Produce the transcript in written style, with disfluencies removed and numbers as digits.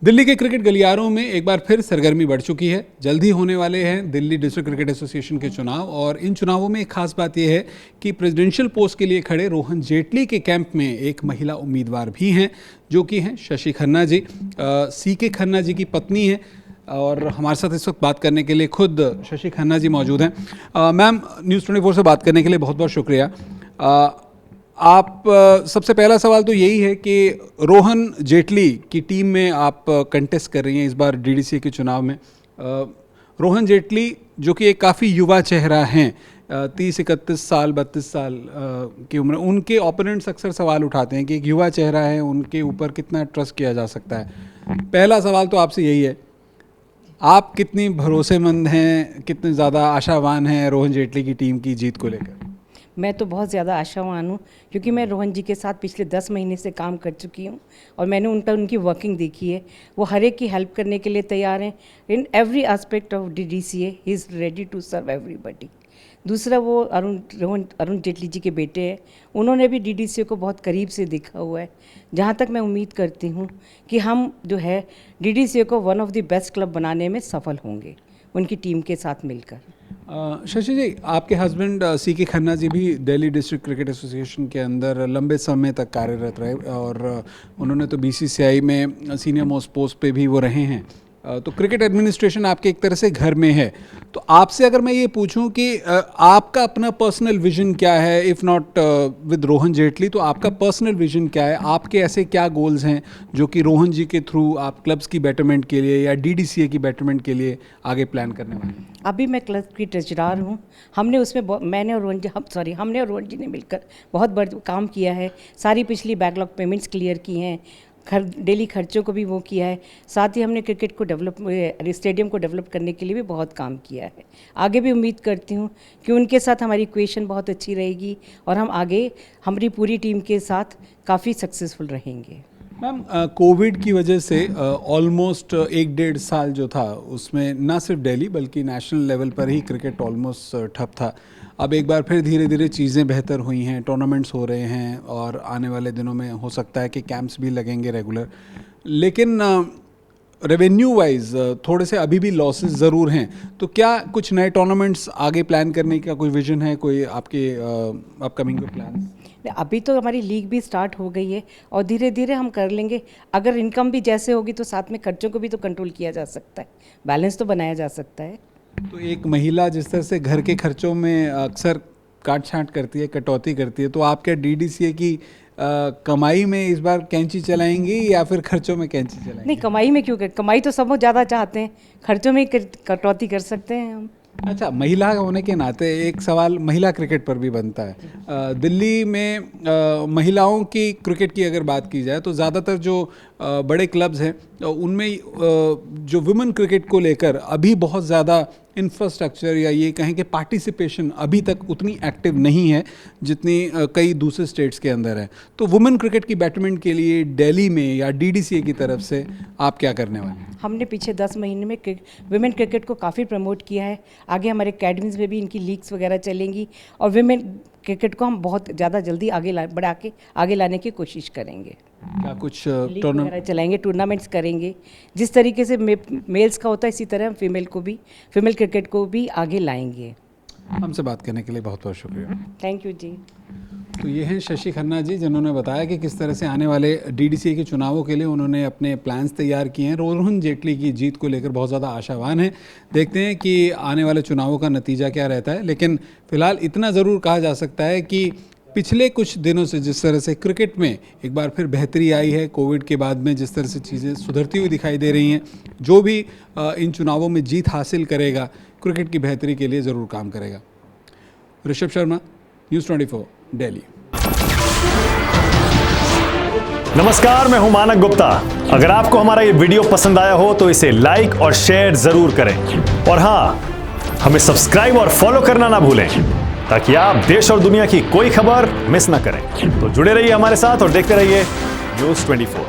दिल्ली के क्रिकेट गलियारों में एक बार फिर सरगर्मी बढ़ चुकी है। जल्द ही होने वाले हैं दिल्ली डिस्ट्रिक्ट क्रिकेट एसोसिएशन के चुनाव, और इन चुनावों में एक खास बात यह है कि प्रेसिडेंशियल पोस्ट के लिए खड़े रोहन जेटली के कैंप में एक महिला उम्मीदवार भी हैं, जो कि हैं शशि खन्ना जी। सीके खन्ना जी की पत्नी है, और हमारे साथ इस वक्त बात करने के लिए खुद शशि खन्ना जी मौजूद हैं। मैम, न्यूज़ 24 से बात करने के लिए बहुत बहुत शुक्रिया। आप सबसे पहला सवाल तो यही है कि रोहन जेटली की टीम में आप कंटेस्ट कर रही हैं इस बार डीडीसी के चुनाव में। रोहन जेटली जो कि एक काफ़ी युवा चेहरा हैं, 30-31 साल 32 साल की उम्र, उनके ओपोनेंट्स अक्सर सवाल उठाते हैं कि एक युवा चेहरा है, उनके ऊपर कितना ट्रस्ट किया जा सकता है। पहला सवाल तो आपसे यही है, आप कितनी भरोसेमंद हैं, कितने ज़्यादा आशावान हैं रोहन जेटली की टीम की जीत को लेकर? मैं तो बहुत ज़्यादा आशावान हूँ, क्योंकि मैं रोहन जी के साथ पिछले 10 महीने से काम कर चुकी हूँ और मैंने उनकी वर्किंग देखी है। वो हर एक की हेल्प करने के लिए तैयार हैं। In every aspect of DDCA he is ready to serve everybody. दूसरा, वो अरुण जेटली जी के बेटे हैं, उन्होंने भी DDCA को बहुत करीब से देखा हुआ है। जहाँ तक मैं उम्मीद करती हूँ कि हम जो है DDCA को one of the best club बनाने में सफल होंगे उनकी टीम के साथ मिलकर। शशि जी, आपके हस्बैंड सीके खन्ना जी भी दिल्ली डिस्ट्रिक्ट क्रिकेट एसोसिएशन के अंदर लंबे समय तक कार्यरत रहे, और उन्होंने तो BCCI में सीनियर मोस्ट पोस्ट पे भी वो रहे हैं। तो क्रिकेट एडमिनिस्ट्रेशन आपके एक तरह से घर में है। तो आपसे अगर मैं ये पूछूं कि आपका अपना पर्सनल विजन क्या है, if not with Rohan Jaitley, तो आपका पर्सनल विजन क्या है? आपके ऐसे क्या गोल्स हैं जो कि रोहन जी के थ्रू आप क्लब्स की बेटरमेंट के लिए या DDCA की बेटरमेंट के लिए आगे प्लान करने वाले हैं? अभी मैं क्लब की ट्रेजरार हूँ। हमने और रोहन जी ने मिलकर बहुत बड़ा काम किया है। सारी पिछली बैकलॉग पेमेंट्स क्लियर की हैं, डेली खर्चों को भी वो किया है। साथ ही हमने क्रिकेट को स्टेडियम को डेवलप करने के लिए भी बहुत काम किया है। आगे भी उम्मीद करती हूँ कि उनके साथ हमारी इक्वेशन बहुत अच्छी रहेगी और हम आगे हमारी पूरी टीम के साथ काफ़ी सक्सेसफुल रहेंगे। मैम, कोविड की वजह से ऑलमोस्ट 1-1.5 साल जो था उसमें ना सिर्फ दिल्ली बल्कि नेशनल लेवल पर ही क्रिकेट ऑलमोस्ट ठप था। अब एक बार फिर धीरे धीरे चीज़ें बेहतर हुई हैं, टूर्नामेंट्स हो रहे हैं, और आने वाले दिनों में हो सकता है कि कैंप्स भी लगेंगे रेगुलर। लेकिन रेवेन्यू वाइज थोड़े से अभी भी लॉसेस ज़रूर हैं। तो क्या कुछ नए टूर्नामेंट्स आगे प्लान करने का कोई विजन है, कोई आपके अपकमिंग प्लान? अभी तो हमारी लीग भी स्टार्ट हो गई है और धीरे धीरे हम कर लेंगे। अगर इनकम भी जैसे होगी तो साथ में खर्चों को भी तो कंट्रोल किया जा सकता है, बैलेंस तो बनाया जा सकता है। तो एक महिला जिस तरह से घर के खर्चों में अक्सर काट छांट करती है, कटौती करती है, तो आप क्या DDCA की कमाई में इस बार कैंची चलाएंगी या फिर खर्चों में कैंची चलाएंगी? नहीं, कमाई में क्यों कमाई तो सब बहुत ज़्यादा चाहते हैं, खर्चों में कटौती कर सकते हैं हम। अच्छा, महिला होने के नाते एक सवाल महिला क्रिकेट पर भी बनता है। दिल्ली में महिलाओं की क्रिकेट की अगर बात की जाए तो ज़्यादातर जो बड़े क्लब्स हैं उनमें जो वुमेन क्रिकेट को लेकर अभी बहुत ज़्यादा इंफ्रास्ट्रक्चर या ये कहें कि पार्टिसिपेशन अभी तक उतनी एक्टिव नहीं है जितनी कई दूसरे स्टेट्स के अंदर है। तो वुमेन क्रिकेट की बेटरमेंट के लिए दिल्ली में या DDCA की तरफ से आप क्या करने वाले हैं? हमने पीछे 10 महीने में वुमेन क्रिकेट को काफ़ी प्रमोट किया है। आगे हमारे अकेडमीज़ में भी इनकी लीग्स वगैरह चलेंगी और वुमेन क्रिकेट को हम बहुत ज़्यादा जल्दी बढ़ा के आगे लाने की कोशिश करेंगे। क्या कुछ लीग वगैरह चलाएंगे, टूर्नामेंट्स करेंगे। जिस तरीके से मेल्स का होता है इसी तरह हम फीमेल क्रिकेट को भी आगे लाएंगे। हमसे बात करने के लिए बहुत बहुत शुक्रिया। थैंक यू जी। तो ये हैं शशि खन्ना जी, जिन्होंने बताया कि किस तरह से आने वाले DDCA के चुनावों के लिए उन्होंने अपने प्लान्स तैयार किए हैं। रोहन जेटली की जीत को लेकर बहुत ज़्यादा आशावान हैं। देखते हैं कि आने वाले चुनावों का नतीजा क्या रहता है, लेकिन फ़िलहाल इतना ज़रूर कहा जा सकता है कि पिछले कुछ दिनों से जिस तरह से क्रिकेट में एक बार फिर बेहतरी आई है, कोविड के बाद में जिस तरह से चीज़ें सुधरती हुई दिखाई दे रही हैं, जो भी इन चुनावों में जीत हासिल करेगा क्रिकेट की बेहतरी के लिए ज़रूर काम करेगा। ऋषभ शर्मा, न्यूज़ 24, दिल्ली। नमस्कार, मैं हूं मानक गुप्ता। अगर आपको हमारा ये वीडियो पसंद आया हो तो इसे लाइक और शेयर जरूर करें, और हाँ, हमें सब्सक्राइब और फॉलो करना ना भूलें ताकि आप देश और दुनिया की कोई खबर मिस ना करें। तो जुड़े रहिए हमारे साथ और देखते रहिए न्यूज़ 24।